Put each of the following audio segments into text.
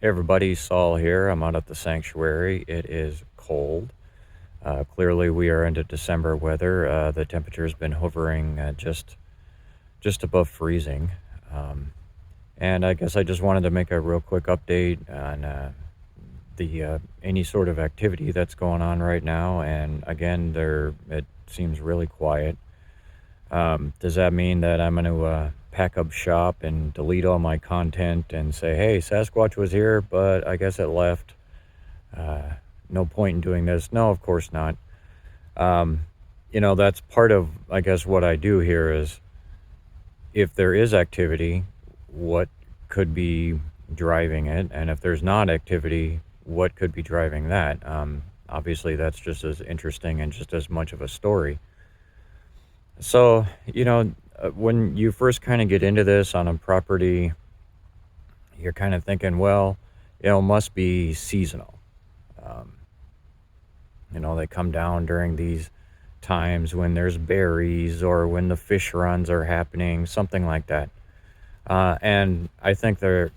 Hey everybody, Saul here. I'm out at the sanctuary. It is cold. Clearly, we are into December weather. The temperature's been hovering just above freezing. Um, and I guess I just wanted to make a real quick update on the any sort of activity that's going on right now. And again, there it seems really quiet. Does that mean that I'm going to pack up shop and delete all my content and say, "Hey, Sasquatch was here, but I guess it left"? Uh, no point in doing this. No, of course not. Um, that's part of, I guess, what I do here is if there is activity, what could be driving it? And if there's not activity, what could be driving that? Obviously, that's just as interesting and just as much of a story. So, when you first kind of get into this on a property, you're kind of thinking, well, must be seasonal. Um, they come down during these times when there's berries or when the fish runs are happening, something like that. And I think there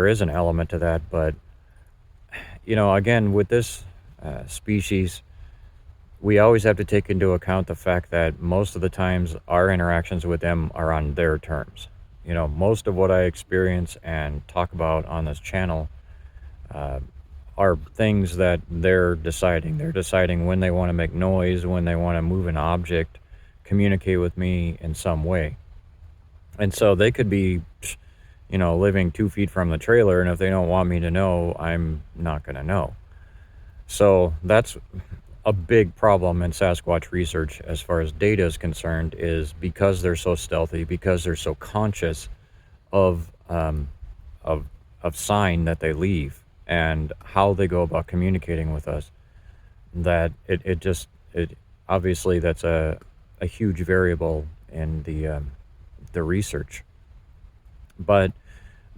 is an element to that, but again, with this species, we always have to take into account the fact that most of the times our interactions with them are on their terms. Most of what I experience and talk about on this channel uh, are things that they're deciding. They're deciding when they want to make noise, when they want to move an object, communicate with me in some way. And so they could be, living 2 feet from the trailer, and if they don't want me to know, I'm not going to know. So that's a big problem in Sasquatch research as far as data is concerned, is because they're so stealthy, because they're so conscious of of sign that they leave and how they go about communicating with us, that it obviously that's a huge variable in the research. But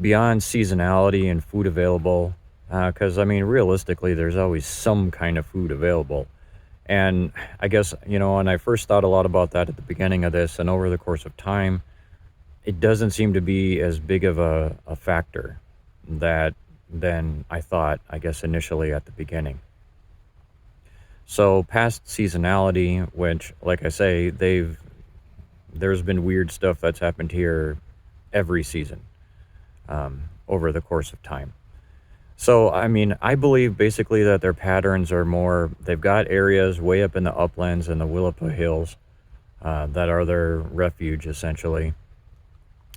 beyond seasonality and food available, because I mean, realistically, there's always some kind of food available. And I guess, and I first thought a lot about that at the beginning of this, and over the course of time, it doesn't seem to be as big of a factor that than I thought, I guess, initially at the beginning. So past seasonality, which, like I say, there's been weird stuff that's happened here every season over the course of time. So, I mean, I believe basically that their patterns are more, they've got areas way up in the uplands and the Willapa Hills that are their refuge, essentially.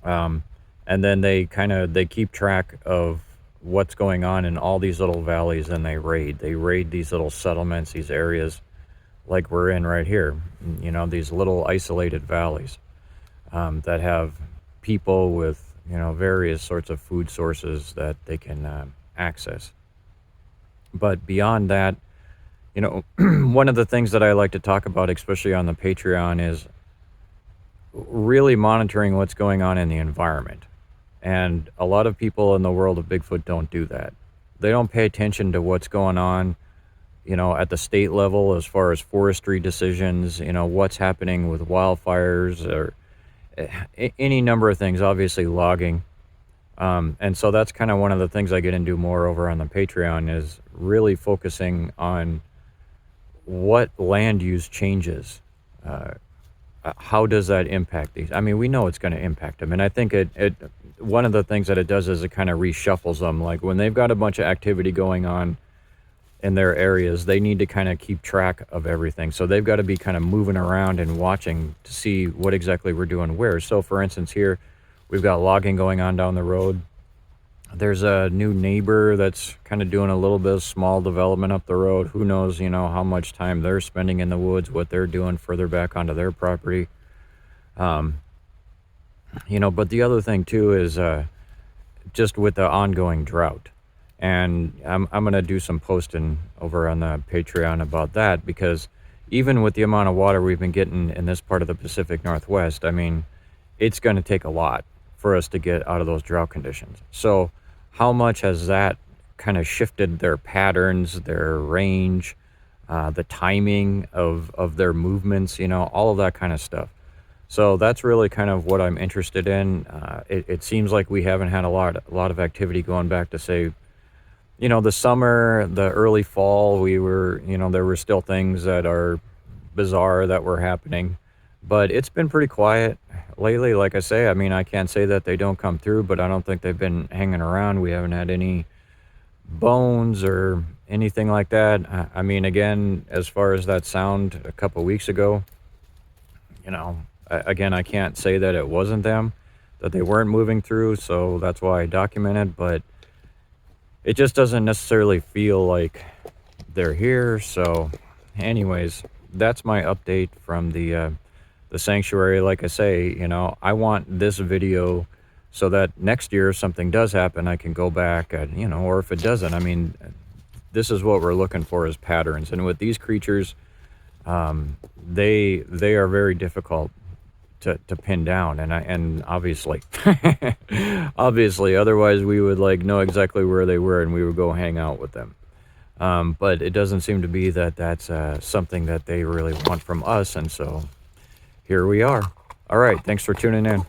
Um, and then they keep track of what's going on in all these little valleys, and they raid these little settlements, these areas like we're in right here, these little isolated valleys that have people with, various sorts of food sources that they can access. But beyond that, one of the things that I like to talk about, especially on the Patreon, is really monitoring what's going on in the environment. And a lot of people in the world of Bigfoot don't do that. They don't pay attention to what's going on, at the state level as far as forestry decisions, what's happening with wildfires or any number of things, obviously logging. And so that's kind of one of the things I get into more over on the Patreon, is really focusing on what land use changes. How does that impact these? I mean, we know it's going to impact them. And I think one of the things that it does is it kind of reshuffles them. Like when they've got a bunch of activity going on in their areas, they need to kind of keep track of everything. So they've got to be kind of moving around and watching to see what exactly we're doing where. So for instance, here we've got logging going on down the road. There's a new neighbor that's kind of doing a little bit of small development up the road. Who knows, how much time they're spending in the woods, what they're doing further back onto their property. But the other thing too is just with the ongoing drought. And I'm going to do some posting over on the Patreon about that, because even with the amount of water we've been getting in this part of the Pacific Northwest, I mean, it's going to take a lot for us to get out of those drought conditions. So how much has that kind of shifted their patterns, their range, the timing of their movements, all of that kind of stuff. So that's really kind of what I'm interested in. It seems like we haven't had a lot of activity going back to, say, you know, the summer, the early fall, we were, you know, there were still things that are bizarre that were happening, but it's been pretty quiet lately. Like I say, I mean, I can't say that they don't come through, but I don't think they've been hanging around. We haven't had any bones or anything like that. I mean, again, as far as that sound a couple weeks ago, you know, again, I can't say that it wasn't them, that they weren't moving through, so that's why I documented, but it just doesn't necessarily feel like they're here. So anyways, that's my update from the sanctuary. Like I say, you know, I want this video so that next year if something does happen, I can go back and, you know, or if it doesn't, I mean, this is what we're looking for as patterns. And with these creatures, they are very difficult to pin down, and obviously obviously otherwise we would like know exactly where they were and we would go hang out with them. But it doesn't seem to be that that's something that they really want from us, and so here we are. All right, thanks for tuning in.